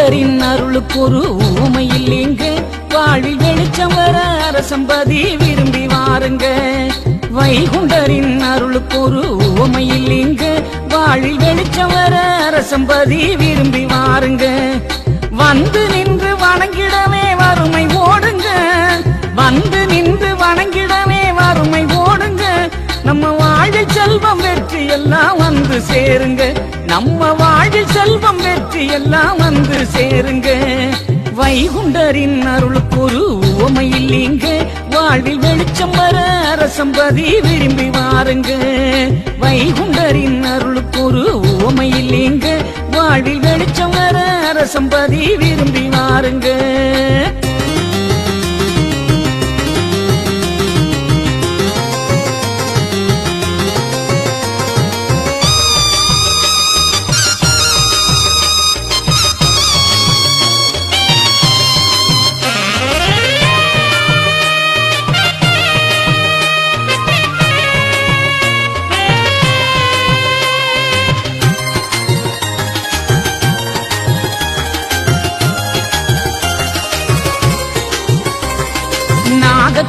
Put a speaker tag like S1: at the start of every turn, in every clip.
S1: வைகுண்டரின் அருளுக்கு ஒரு ஊமையில் இங்கு வாழ்வில் வெளிச்சம் வர அரசம்பதி விரும்பி வாருங்க. வைகுண்டரின் அருளுக்கு ஒரு ஊமையில் இங்கு வாழ்வில் வெளிச்சம் வர அரசம்பதி விரும்பி வாருங்க. வந்து நின்று வணங்கிடவே வறுமை ஓடுங்க, வந்து நின்று வணங்கிடவே வறுமை ஓடுங்க. நம்ம வாழ்வில் செல்வம் வெற்றி எல்லாம் வந்து சேருங்க, நம்ம வாழ்வில் செல்வம் வெற்றி எல்லாம் வந்து சேருங்க. வைகுண்டரின் அருளுக்கு ஒரு உவமையில் இங்கு வாழ்வில் வெளிச்சம் வர அரசம்பதி விரும்பி வாருங்க. வைகுண்டரின் அருளுக்கு ஒரு உவமையில் இங்கு வாழ்வில் வெளிச்சம் வர அரசம்பதி விரும்பி வாருங்க.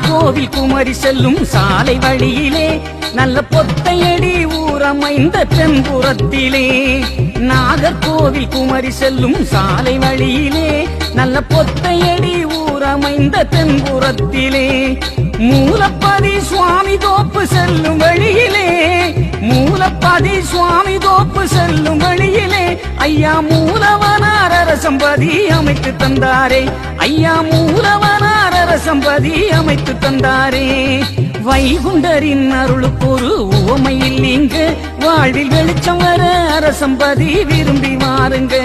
S1: கோவில் குமரி செல்லும் சாலை வழியிலே நல்ல பொத்தையடி ஊரமைந்த தென்புறத்திலே. நாகர்கோவில் குமரி செல்லும் சாலை வழியிலே நல்ல பொத்தையடி ஊரமைந்த தென்புறத்திலே. மூலப்பதி சுவாமி தோப்பு செல்லும் வழியிலே, மூலப்பதி சுவாமி தோப்பு செல்லும் வழியிலே ஐயா மூலவனார் அரசம்பதி அமைத்து தந்தாரே, ஐயா மூலவனார் அரசம்பதி அமைத்து தந்தாரே. வைகுண்டரின் அருளுக்கு ஒரு உவமையில் இங்கு வாழ்வில் வெளிச்சம் வர அரசம்பதி விரும்பி வாருங்க.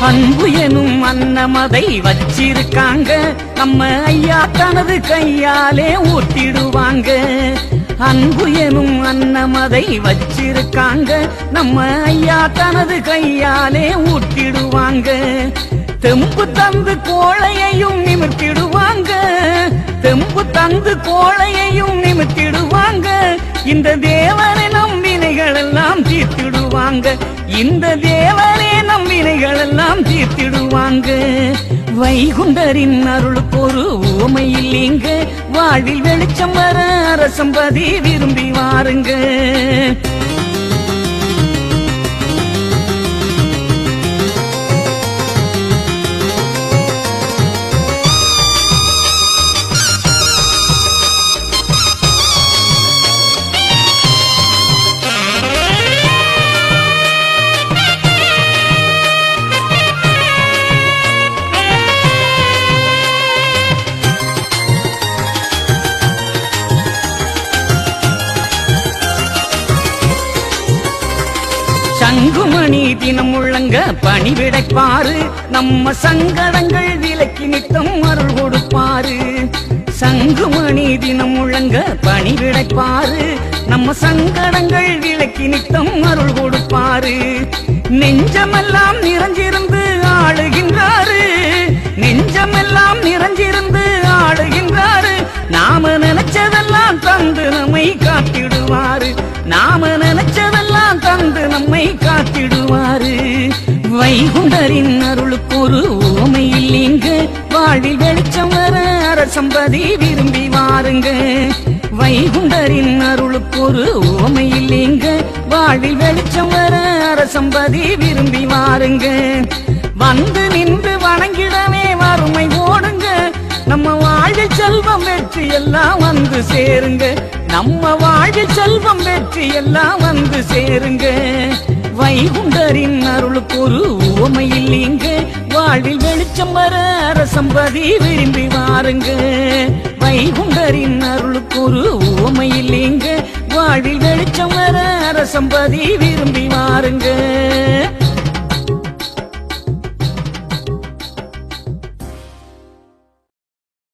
S1: அன்பு எனும் அன்னமதை வச்சிருக்காங்க, நம்ம ஐயா தனது கையாலே ஊட்டிடுவாங்க. அன்பு எனும் அன்னமதை வச்சிருக்காங்க, நம்ம ஐயா தனது கையாலே ஊட்டிடுவாங்க. தெம்பு தந்து கோழையையும் நிமிர்த்திடுவாங்க, தெம்பு தந்து கோழையையும் நிமிர்த்திடுவாங்க. இந்த தேவனை நம்பினைகள் எல்லாம் தீர்த்திடுவாங்க, இந்த தேவனே நம்பினைகள் எல்லாம் தீர்த்திடுவாங்க. வைகுண்டரின் அருளுக்கு ஒரு உவமையில் இங்கு வாழ்வில் வெளிச்சம் வர அரசம்பதி விரும்பி வாருங்க. சங்குமணி தினம் முழங்க பணிவிடைப்பாரு, நம்ம சங்கடங்கள் விலக்கி நித்தம் அருள் கொடுப்பாரு. சங்குமணி தினம் முழங்க பணிவிடைப்பாரு, நம்ம சங்கடங்கள் விலக்கி நித்தம் அருள் கொடுப்பாரு. நெஞ்சமெல்லாம் நிறைஞ்சிருந்து ஆளுகின்றாரு, நெஞ்சமெல்லாம் நிறைஞ்சிருந்து ஆளுகின்றாரு. நாம நினைச்சதெல்லாம் தந்து நம்மை காத்திடுவாரு, நாம நினைச்சதெல்லாம் தந்து நம்மை காத்திடுவாரு. வைகுண்டரின் அருளுக்கு ஒரு உவமையில் இங்கு வாழ்வில் வெளிச்சம் வர அரசம்பதி விரும்பி வாருங்க. வைகுண்டரின் அருளுக்கு ஒரு உவமையில் இங்கு வாழ்வில் வெளிச்சம் வர அரசம்பதி விரும்பி வாருங்க. வந்து நின்று வணங்கிடவே வறுமை ஓடுங்க, நம்ம வாழ்வில் செல்வம் வெற்றி எல்லாம் வந்து சேருங்க, நம்ம வாழ்வில் செல்வம் வெற்றி எல்லாம் வந்து சேருங்க. வைகுண்டரின் அருளுக்கு ஒரு உவமையில் இங்கு வாழ்வில் வெளிச்சம் வர அரசம்பதி விரும்பி வாருங்க. வைகுண்டரின் அருளுக்கு ஒரு உவமையில் இங்கு வாழ்வில் வெளிச்சம் வர அரசம்பதி விரும்பி வாருங்க.